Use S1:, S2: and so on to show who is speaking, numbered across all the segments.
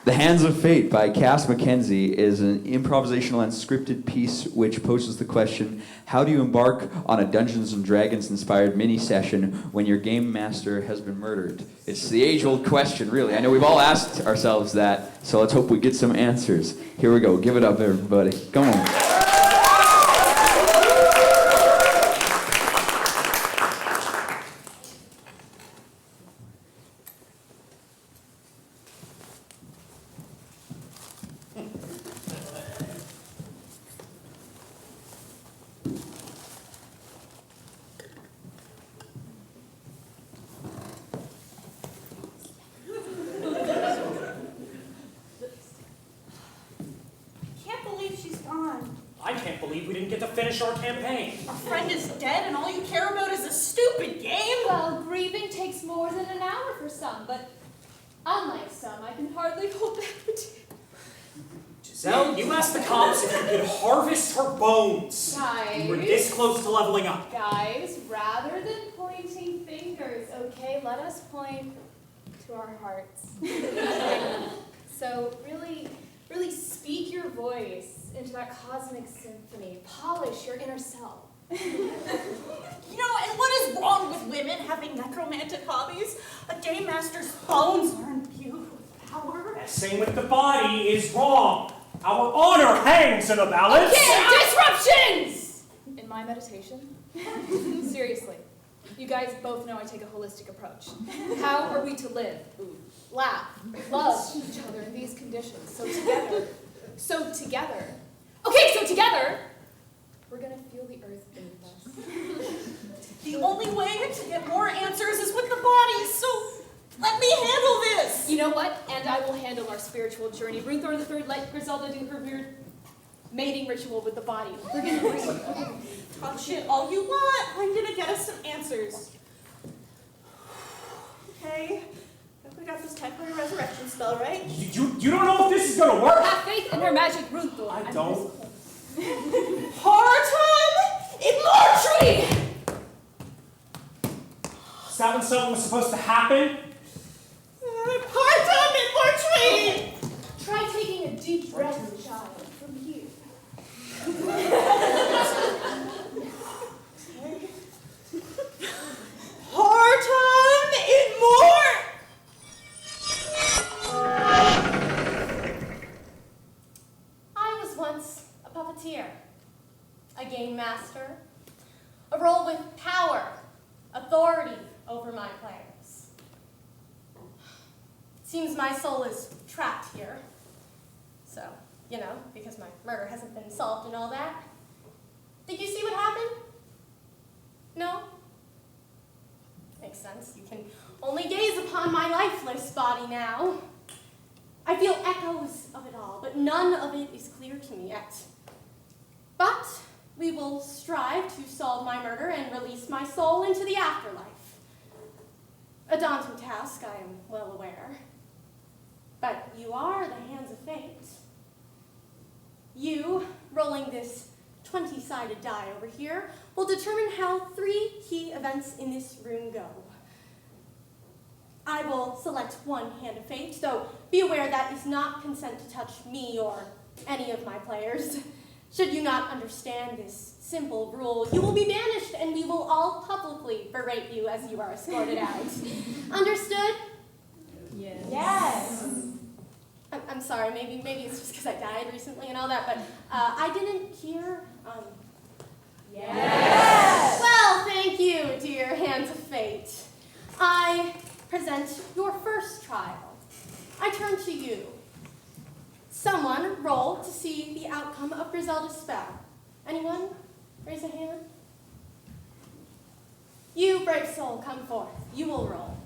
S1: The Hands of Fate by Cass McKenzie is an improvisational and scripted piece which poses the question, how do you embark on a Dungeons & Dragons inspired mini-session when your game master has been murdered? It's the age-old question, really. I know we've all asked ourselves that, so let's hope we get some answers. Here we go. Give it up, everybody. Come on.
S2: Our campaign.
S3: Our friend is dead and all you care about is a stupid game?
S4: Well, grieving takes more than an hour for some, but unlike some, I can hardly hold back the tears.
S2: Giselle, you asked the cops if you could harvest her bones.
S4: Guys.
S2: You were this close to leveling up.
S4: Guys, rather than pointing fingers, okay, let us point to our hearts. So really speak your voice into that cosmic symphony. Polish your inner self.
S3: You know, and what is wrong with women having necromantic hobbies? A game master's bones are imbued with power.
S2: And same with the body is wrong. Our honor hangs in a balance.
S4: Okay, disruptions! In my meditation, seriously, you guys both know I take a holistic approach. How are we to live, laugh, love each other in these conditions? So together, we're gonna feel the earth beneath us.
S3: The only way to get more answers is with the body, so let me handle this!
S4: You know what? And I will handle our spiritual journey. Runthor III, let Griselda do her weird mating ritual with the body. We're gonna
S3: talk shit all you want. I'm gonna get us some answers. Okay. We got this temporary resurrection spell, right?
S2: You don't know if this is gonna work.
S4: Have faith in her magic, Runthor.
S2: I don't.
S3: Partum immortri!
S2: Is that when something was supposed to happen?
S3: Partum immortri!
S4: Try taking a deep breath, child, from here.
S3: Partum immort!
S5: I was once a puppeteer, a game master, a role with power, authority over my players. Seems my soul is trapped here. So, because my murder hasn't been solved and all that. Did you see what happened? No? Makes sense. You can only gaze upon my lifeless body now. I feel echoes of it all, but none of it is clear to me yet. But we will strive to solve my murder and release my soul into the afterlife. A daunting task, I am well aware. But you are the hands of fate. You, rolling this 20-sided die over here, will determine how 3 key events in this room go. I will select one hand of fate, though be aware that is not consent to touch me or any of my players. Should you not understand this simple rule, you will be banished and we will all publicly berate you as you are escorted out. Understood?
S4: Yes.
S5: Yes. I'm sorry, maybe it's just because I died recently and all that, but I didn't hear,
S4: Yes.
S5: Well, thank you, dear hands of fate. I present your first trial. I turn to you. Someone roll to see the outcome of Griselda's spell. Anyone? Raise a hand. You, brave soul, come forth. You will roll.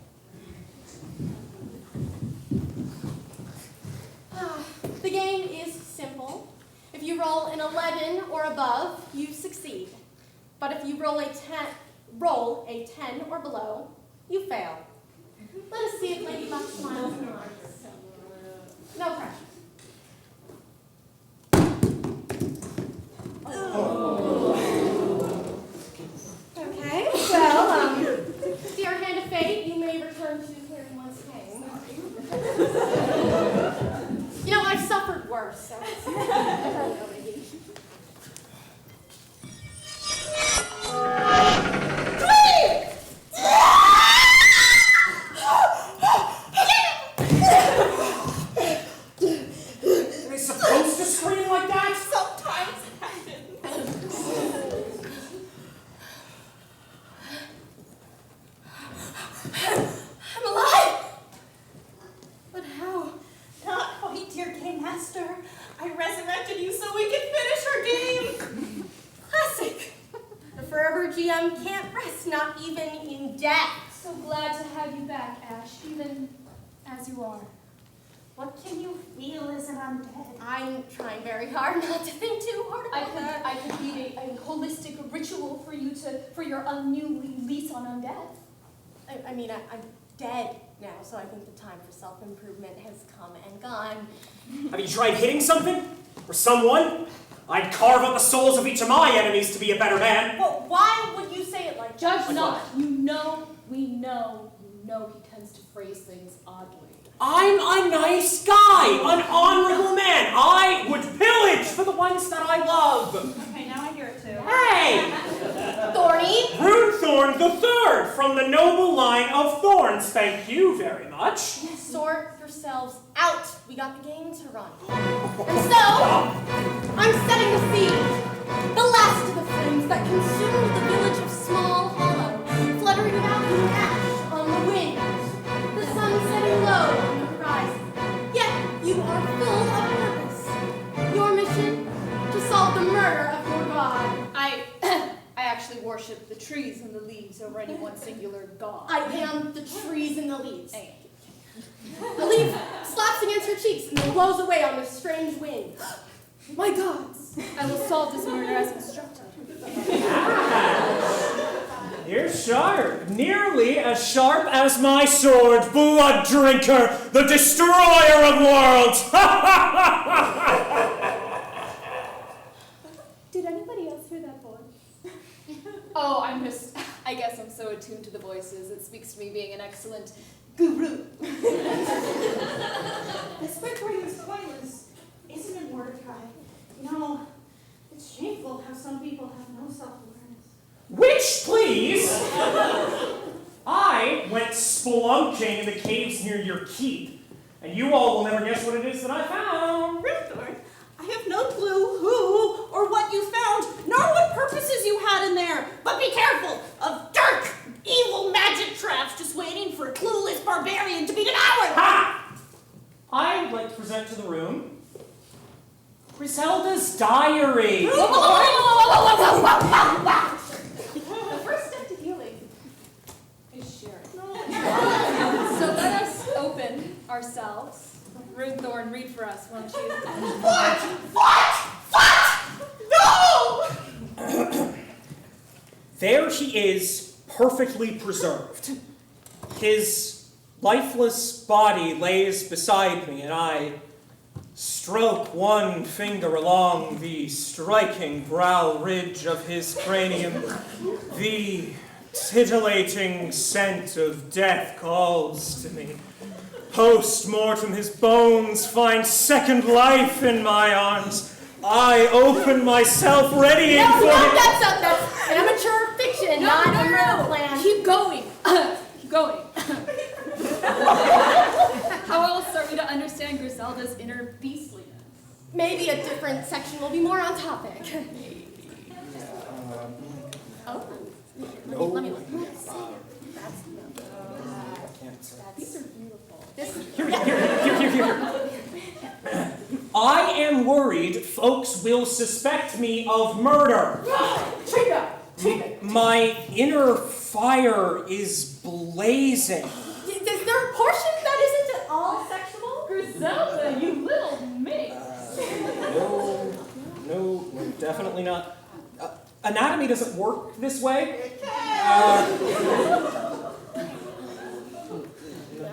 S5: The game is simple. If you roll an 11 or above, you succeed. But if you roll a 10 or below, you fail. Let us see if Ladybug smiles and nods. No pressure. Okay, well, dear hand of fate, you may return to where you once came. I'm alive! But how?
S3: Not quite, dear Game Master. I resurrected you so we could finish our game.
S5: Classic. The forever GM can't rest, not even in death.
S4: So glad to have you back, Ash, even as you are.
S3: What can you feel as an undead?
S5: I'm trying very hard not to think too hard about that.
S4: I could be a holistic ritual for you for your new lease on undeath.
S5: I mean, I'm dead now, so I think the time for self-improvement has come and gone.
S2: Have you tried hitting something? Or someone? I'd carve out the souls of each of my enemies to be a better man.
S5: Well, why would you say it like that?
S4: Judge not. We know he tends to phrase things oddly.
S2: I'm a nice guy, an honorable man. I would pillage for the ones that I love.
S3: Okay, now I hear it too.
S2: Hey!
S5: Thorny?
S2: Runethorn the Third from the noble line of Thorns. Thank you very much.
S5: Sort yourselves out. We got the game to run. And so, I'm setting the siege. The last of the flames that consumed the village of Small Hollow, fluttering about in ash on the wind. The sun setting low on the horizon. Yet, you are full of purpose. Your mission? To solve the murder of your god.
S4: I actually worship the trees and the leaves over any one singular god.
S5: I am the trees and the leaves.
S4: Thank you.
S5: The leaf slaps against her cheeks and then blows away on this strange wind. My gods!
S4: I will solve this murder as instructed.
S2: You're sharp. Nearly as sharp as my sword, Blood Drinker, the destroyer of worlds.
S4: Did anybody else hear that voice? Oh, I guess I'm so attuned to the voices. It speaks to me being an excellent guru.
S3: This whispering is pointless, isn't it, Mordecai? You know, it's shameful how some people have no self-awareness.
S2: Which, please? I went spelunking in the caves near your keep, and you all will never guess what it is that I found.
S3: Ripthorn, I have no clue who or what you found, nor what purposes you had in there. But be careful of dark, evil magic traps just waiting for a clueless barbarian to be devoured.
S2: Ha! I would like to present to the room Griselda's diary.
S4: The first step to healing is sharing. So let us open ourselves. Runethorn, read for us, won't you?
S3: What? No!
S2: There he is, perfectly preserved. His lifeless body lays beside me, and I stroke one finger along the striking brow ridge of his cranium. The titillating scent of death calls to me. Post-mortem, his bones find second life in my arms. I open myself, readying for him.
S5: That's amateur fiction, not a real plan.
S4: Keep going. Keep going. How else are we to understand Griselda's inner beastliness?
S5: Maybe a different section will be more on topic. Oh. Let me look.
S4: These are beautiful.
S2: Here. I am worried folks will suspect me of murder. My inner fire is blazing.
S5: Is there a portion that isn't at all sexual?
S4: Griselda, you little minx.
S2: No, definitely not. Anatomy doesn't work this way.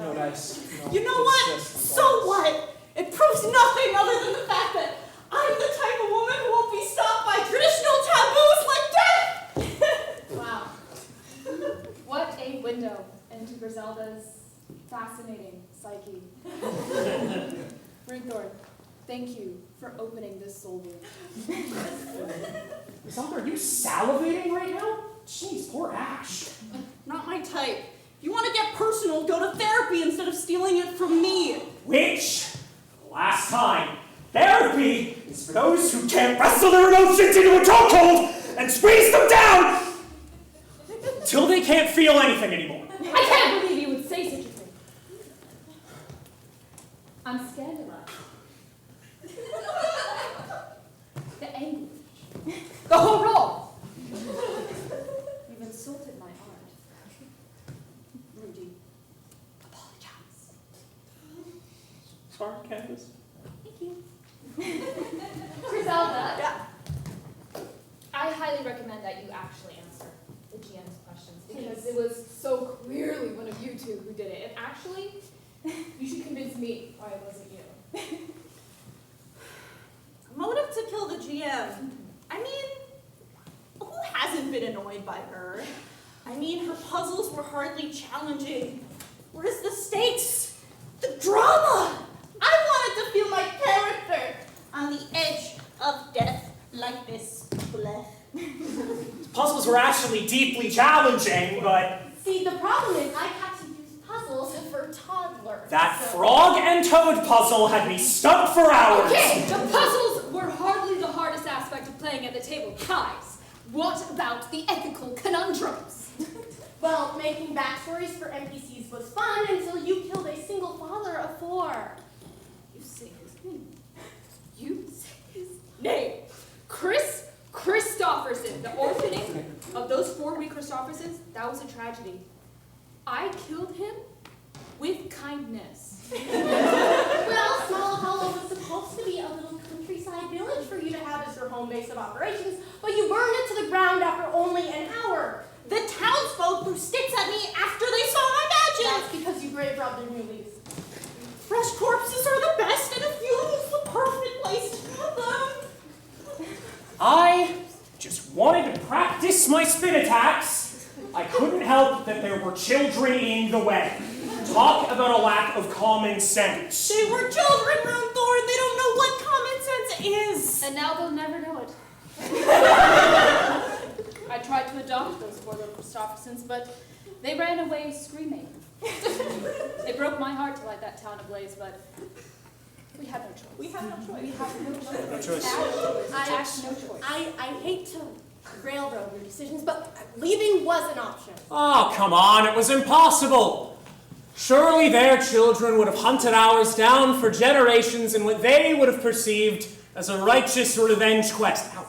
S2: No dice. No,
S3: You know what?
S2: it's just
S3: So what? It proves nothing other than the fact that I'm the type of woman who won't be stopped by traditional taboos like death!
S4: Wow. What a window into Griselda's fascinating psyche. Runethorn, thank you for opening this soul wound.
S2: Griselda, are you salivating right now? Jeez, poor Ash.
S3: Not my type. If you want to get personal, go to therapy instead of stealing it from me.
S2: Which, last time, therapy is for those who can't wrestle their emotions into a chokehold and squeeze them down till they can't feel anything anymore.
S4: I can't believe you would say such a thing. I'm scandalized. The anguish. The horror. You've insulted my art. Rudy, apologize.
S2: Sorry, Candace.
S4: Thank you. Griselda.
S3: Yeah.
S4: I highly recommend that you actually answer the GM's questions because it was so clearly one of you two who did it. And actually, you should convince me why it wasn't you.
S3: Motive to kill the GM. I mean, who hasn't been annoyed by her? I mean, her puzzles were hardly challenging. Where's the stakes? The drama! I wanted to feel my character on the edge of death like this. Blech.
S2: Puzzles were actually deeply challenging, but
S5: See, the problem is I had to use puzzles for toddlers.
S2: that
S5: so-
S2: frog and toad puzzle had me stumped for hours.
S4: Okay, the puzzles were hardly the hardest aspect of playing at the table. Guys, what about the ethical conundrums?
S5: Well, making backstories for NPCs was fun until you killed a single father of 4.
S4: You say his name. You say his name. Chris Christopherson. The orphaning of those 4 wee Christophersons, that was a tragedy. I killed him with kindness.
S5: Well, Small Hollow was supposed to be a little countryside village for you to have as your home base of operations, but you burned it to the ground after only an hour.
S3: The townsfolk threw sticks at me after they saw my badges.
S5: That's because you grave robbed their newlies.
S3: Fresh corpses are the best, and a funeral is the perfect place to have them.
S2: I just wanted to practice my spin attacks. I couldn't help that there were children in the way. Talk about a lack of common sense.
S3: They were children, Runthorn. They don't know what common sense is.
S4: And now they'll never know it. I tried to adopt those 4 little Christophersons, but they ran away screaming. It broke my heart to light that town ablaze, but we had no choice.
S3: We have no choice.
S4: We have no choice.
S2: No choice.
S4: Actually, no choice.
S5: I hate to railroad your decisions, but leaving was an option.
S2: Oh, come on, it was impossible. Surely their children would have hunted ours down for generations in what they would have perceived as a righteous revenge quest. Ow.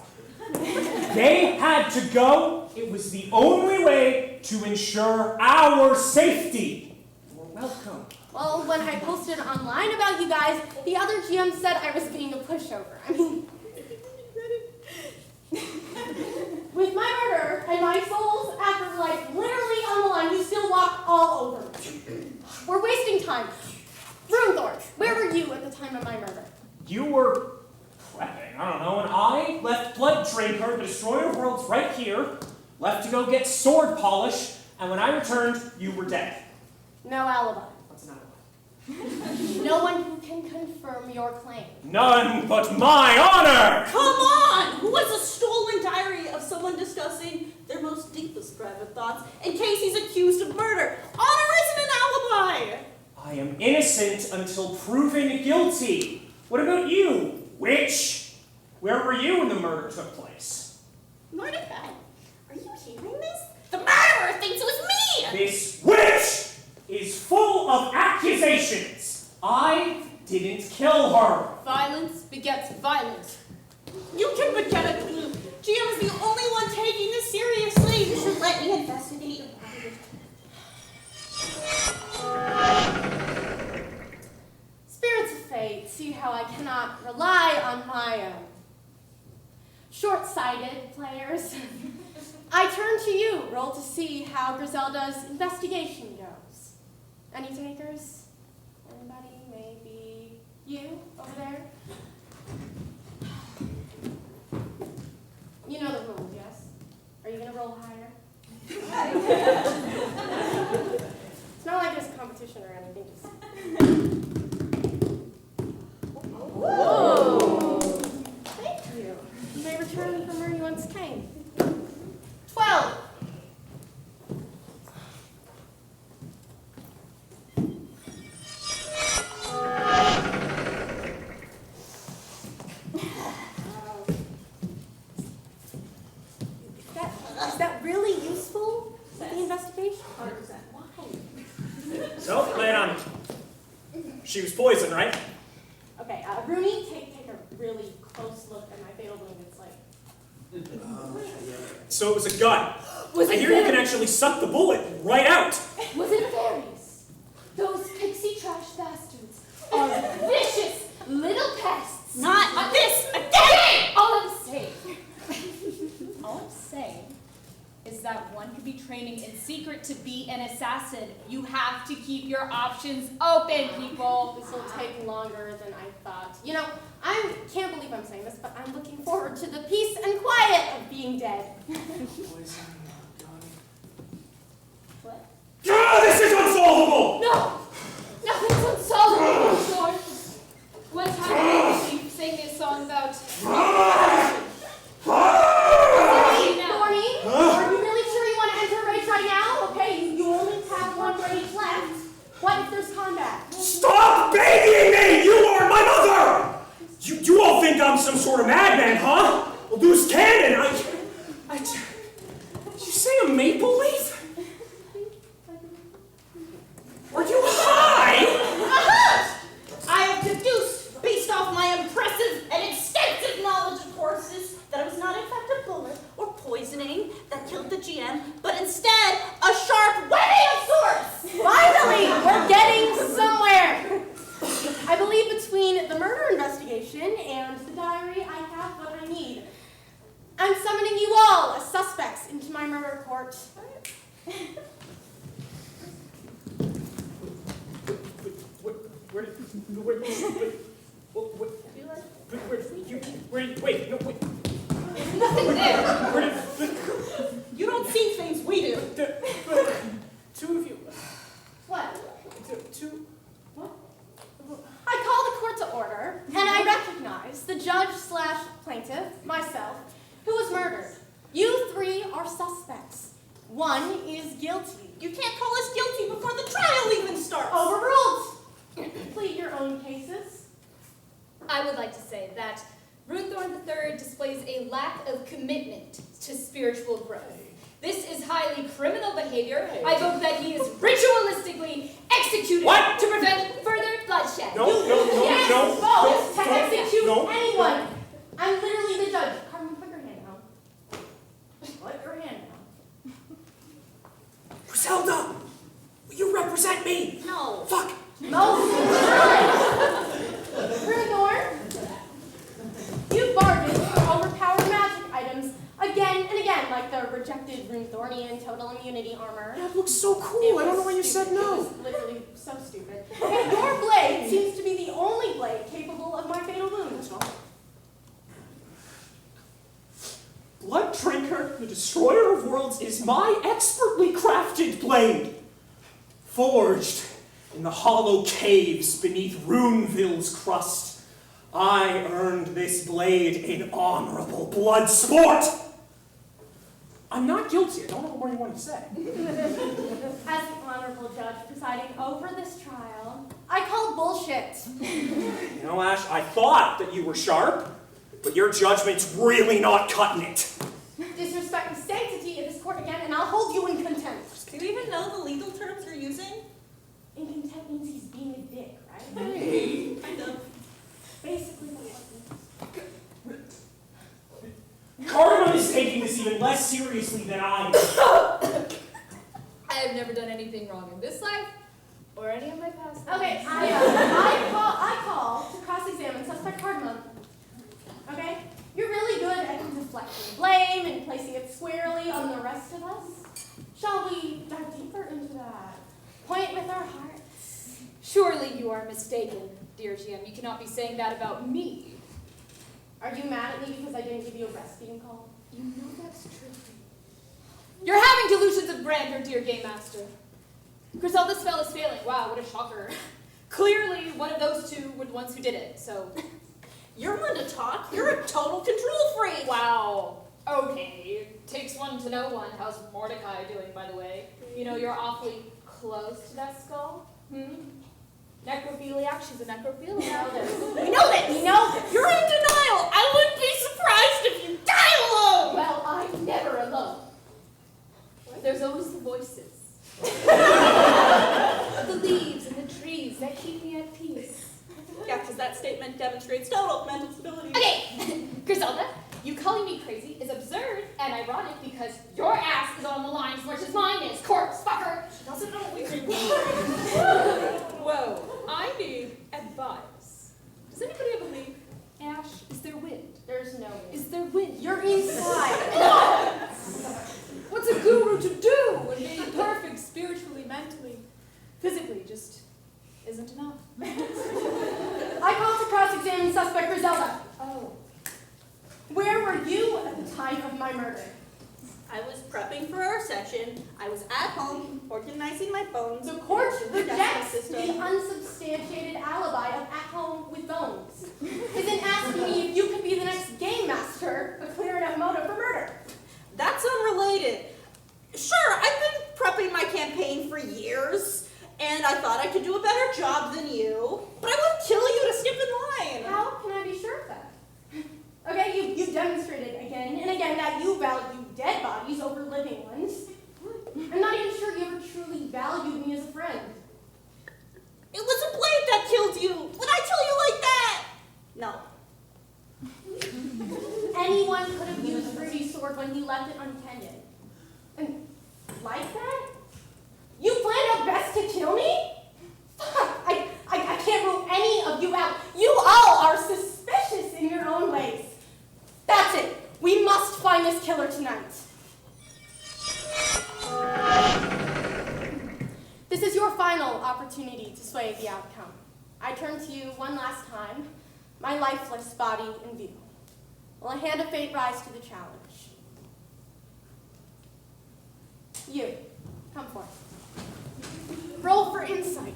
S2: They had to go. It was the only way to ensure our safety. You're welcome.
S5: Well, when I posted online about you guys, the other GM said I was being a pushover. I mean, with my murder and my soul's afterlife literally on the line, you still walk all over me. We're wasting time. Runethorn, where were you at the time of my murder?
S2: You were prepping, I don't know, and I left Blood Drinker, the Destroyer of Worlds, right here, left to go get sword polish, and when I returned, you were dead.
S5: No alibi.
S2: What's an alibi?
S5: No one who can confirm your claim.
S2: None but my honor!
S3: Come on! Who has a stolen diary of someone discussing their most deepest private thoughts in case he's accused of murder? Honor isn't an alibi!
S2: I am innocent until proven guilty. What about you, witch? Where were you when the murder took place?
S3: Mordecai, are you hearing this? The murderer thinks it was me!
S2: This witch is full of accusations. I didn't kill her.
S4: Violence begets violence.
S3: You can forget it, Blue. GM is the only one taking this seriously. You should let me investigate.
S5: Spirits of fate, see how I cannot rely on my short-sighted players. I turn to you, roll to see how Griselda's investigation goes. Any takers? Anybody? Maybe you over there? You know the rules, yes? Are you gonna roll higher? It's not like there's a competition or anything. Whoa! Thank you. You may return from where you once came. 12. Is that really useful, the investigation?
S2: on it. She was poisoned, right?
S5: Okay, Rooney, take a really close look at my fatal wound. It's like...
S2: So it was a gun.
S4: Was
S2: I
S4: it
S2: hear you can
S4: fairies?
S2: actually suck the bullet right out.
S4: Was it fairies? Those pixie trash bastards are vicious little pests.
S3: Not this again!
S4: All I'm saying is that one could be training in secret to be an assassin. You have to keep your options open, people.
S5: This will take longer than I thought. You know, I can't believe I'm saying this, but I'm looking forward to the peace and quiet of being dead.
S4: What?
S2: This is unsolvable!
S4: No! Nothing's unsolvable, Lord. One time we sang this song about...
S5: Ronnie, are you really sure you want to enter rage right now? Okay, you only have one rage left. What if there's combat?
S2: Stop babying me! You are my mother! You all think I'm some sort of madman, huh? A loose cannon! Did you say a maple leaf? Are you high?
S3: Aha! I have deduced, based off my impressive and extensive knowledge of horses, that it was not in fact a bullet or poisoning that killed the GM, but instead a sharp webbing of sorts!
S5: Finally, we're getting somewhere. I believe between the murder investigation and the diary, I have what I need. I'm summoning you all as suspects into my murder court.
S2: Wait, no, wait.
S4: There's nothing there.
S3: You don't see things we do.
S2: Two of you.
S5: What?
S2: Two.
S5: What? I call the court to order, and I recognize the judge/plaintiff, myself, who was murdered. You three are suspects. One is guilty.
S3: You can't call us guilty before the trial even starts.
S5: Overruled. Plead your own cases.
S4: I would like to say that Runethorn III displays a lack of commitment to spiritual growth. This is highly criminal behavior. I vote that he is ritualistically executed
S2: What?
S4: to prevent further bloodshed.
S2: No.
S5: Yes, vote to execute
S2: no.
S5: anyone. I'm literally the judge. Carmen, put your hand down. Put your hand down.
S2: Griselda! Will you represent me?
S3: No.
S2: Fuck!
S5: Most Runethorn, you bargained for overpowered magic items again and again, like the rejected Runethornian total immunity armor.
S2: That looks so
S5: It
S2: cool. I don't
S5: was
S2: know why you said
S5: stupid. It
S2: no.
S5: was literally so stupid. Okay, your blade seems to be the only blade capable of my fatal wound.
S2: Blood Drinker, the Destroyer of Worlds, is my expertly crafted blade. Forged in the hollow caves beneath Runeville's crust, I earned this blade in honorable blood sport. I'm not guilty. I don't know what more you want to say.
S5: As the honorable judge presiding over this trial, I call bullshit.
S2: You know, Ash, I thought that you were sharp, but your judgment's really not cutting it.
S5: Disrespect the sanctity of this court again, and I'll hold you in contempt.
S3: Do you even know the legal terms you're using?
S5: In contempt means he's being a dick, right?
S2: Hey.
S3: Kind of.
S5: Basically, that's what it means.
S2: Cardamom is taking this even less seriously than I am.
S4: I have never done anything wrong in this life or any of my past lives.
S5: Okay, I call to cross-examine suspect Cardamom. Okay? You're really good at deflecting blame and placing it squarely on the rest of us. Shall we dive deeper into that? Point with our hearts.
S4: Surely you are mistaken, dear GM. You cannot be saying that about me.
S5: Are you mad at me because I didn't give you a rest being called?
S4: You know that's true. You're having delusions of grandeur, dear Game Master. Griselda's spell is failing. Wow, what a shocker. Clearly, one of those two were the ones who did it, so...
S3: You're one to talk. You're a total control freak.
S4: Wow. Okay. Takes one to know one. How's Mordecai doing, by the way? You know, you're awfully close to that skull. Necrophiliac, she's a necrophiliac.
S3: We know this.
S5: We know this.
S3: You're in denial. I wouldn't be surprised if you die alone.
S4: Well, I'm never alone. There's always the voices. The leaves and the
S3: demonstrates total mental stability.
S4: Okay, Griselda, you calling me crazy is absurd and ironic because your ass is on the line as much as mine is, corpse fucker. She doesn't know what we can do.
S6: Whoa, I need advice. Does anybody ever leak? Ash, is there wind?
S5: There's no way.
S6: Is there wind?
S5: You're inside.
S6: What's a guru to do when being perfect spiritually, mentally, physically just isn't enough?
S5: I called to cross-examine suspect Griselda.
S6: Oh.
S5: Where were you at the time of my murder?
S3: I was prepping for our session. I was at home organizing my bones.
S5: The court
S3: in the decimal
S5: rejects
S3: system.
S5: the unsubstantiated alibi of at home with bones. Isn't asking me if you could be the next game master a clear enough motive for murder.
S3: That's unrelated. Sure, I've been prepping my campaign for years, and I thought I could do a better job than you, but I wouldn't kill you to skip in line.
S5: How can I be sure of that? Okay, you've demonstrated again and again that you value dead bodies over living ones. I'm not even sure you ever truly valued me as a friend.
S3: It was a blade that killed you. Would I kill you like that? No.
S5: Anyone could have used Rudy's sword when he left it untended. And like that? You planned your best to kill me? Fuck, I can't rule any of you out. You all are suspicious in your own ways. That's it. We must find this killer tonight. This is your final opportunity to sway the outcome. I turn to you one last time, my lifeless body in view. Will a hand of fate rise to the challenge? You, come forth. Roll for insight.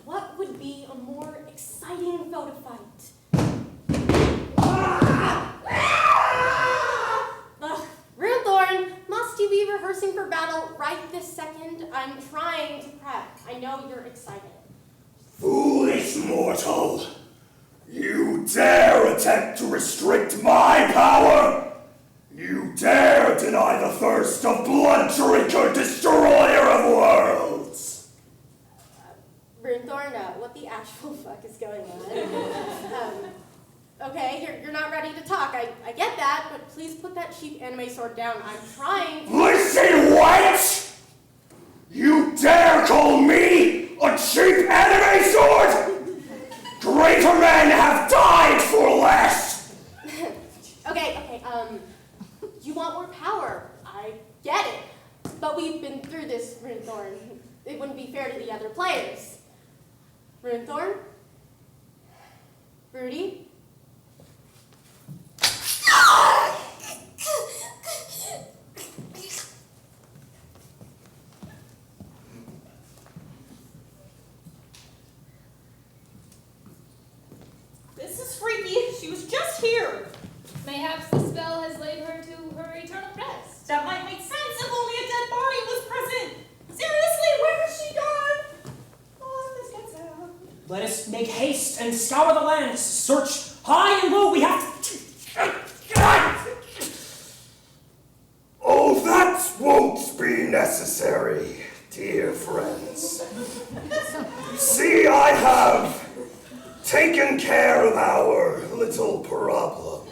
S5: What would be a more exciting photo fight? Real Thorn, must you be rehearsing for battle right this second? I'm trying to prep. I know you're excited.
S7: Foolish mortal! You dare attempt to restrict my power? You dare deny the thirst of blood drinker, destroyer of worlds!
S5: Runethorn, what the actual fuck is going on? Okay, you're not ready to talk. I get that, but please put that cheap anime sword down. I'm trying to...
S7: Listen, what? You dare call me a cheap anime sword? Greater men have died for less!
S5: Okay, you want more power. I get it. But we've been through this, Runethorn. It wouldn't be fair to the other players. Runethorn? Rudy?
S3: This is freaky. She was just here.
S4: Mayhaps the spell has laid her to her eternal rest.
S3: That might make sense if only a dead body was present. Seriously, where is she gone? Oh, this gets out.
S2: Let us make haste and scour the lands. Search high and low. We have to...
S7: Oh, that won't be necessary, dear friends. See, I have taken care of our little problem.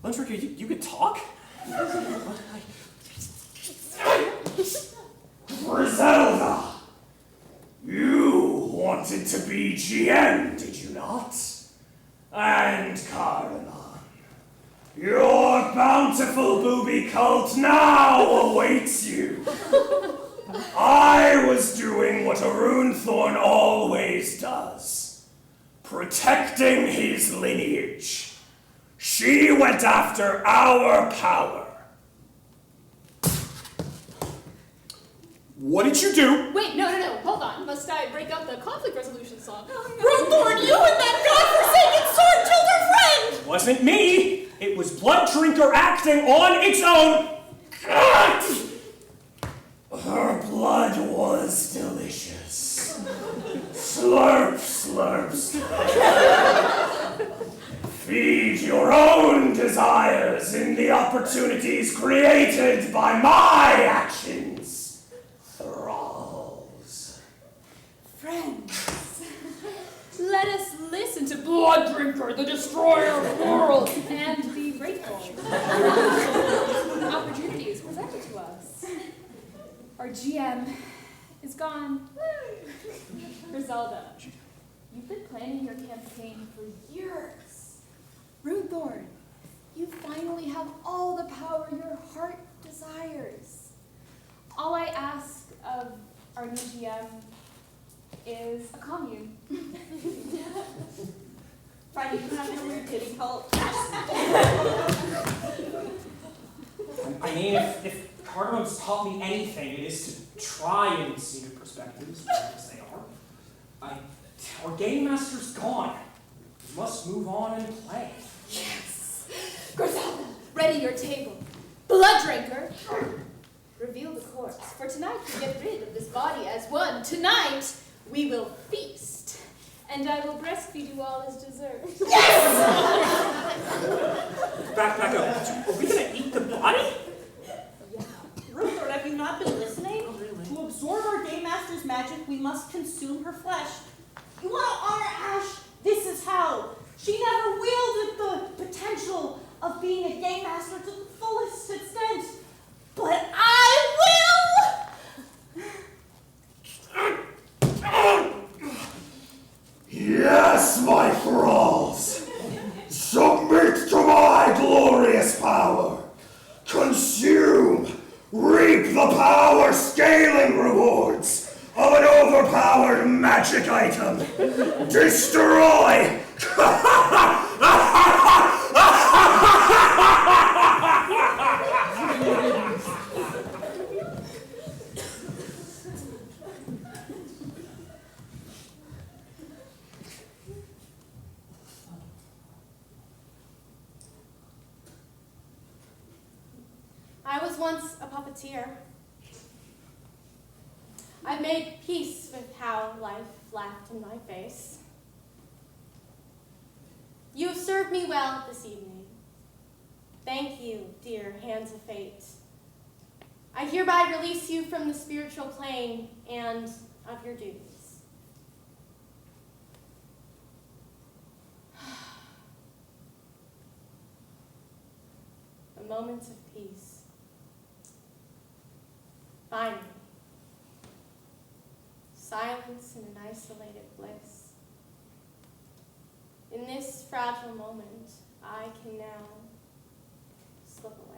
S2: Latondresse, you could talk?
S7: Griselda, you wanted to be GM, did you not? And Cardinal, your bountiful booby cult now awaits you. I was doing what a Runethorn always does. protecting his lineage. She went after our power. What did you do?
S4: Wait, no, hold on. Must I break out the conflict resolution song?
S3: Lord, you and that godforsaken sword killed her friend!
S2: It wasn't me. It was Blood Drinker acting on its own.
S7: Her blood was delicious. Slurp, slurp, slurp. Feed your own desires in the opportunities created by my actions. Thralls.
S6: Friends.
S4: Let us listen to Blood Drinker, the destroyer of worlds, and be grateful for the opportunities presented to us. Our GM is gone. Griselda, you've been planning your campaign for years. Runethorn, you finally have all the power your heart desires. All I ask of our new GM is a commune.
S3: Friday, you have a weird kitty cult.
S2: I mean, if Cardamom's taught me anything, it is to try and see new perspectives, as they are. Our game master's gone. We must move on and play.
S4: Yes! Griselda, ready your table. Blood Drinker, reveal the corpse. For tonight we get rid of this body as one. Tonight we will feast. And I will breastfeed you all as dessert.
S2: Back up. Are we gonna eat the body?
S3: Rutherford, have you not been listening? To absorb our Game Master's magic, we must consume her flesh. You want to honor Ash? This is how. She never wielded the potential of being a Game Master to the fullest extent. But I will!
S7: Yes, my thralls! Submit to my glorious power! Consume! Reap the power-scaling rewards of an overpowered magic item! Destroy!
S5: I was once a puppeteer. I've made peace with how life laughed in my face. You have served me well this evening. Thank you, dear hands of fate. I hereby release you from the spiritual plane and of your duties. A moment of peace. Finally, silence and an isolated bliss. In this fragile moment, I can now slip away.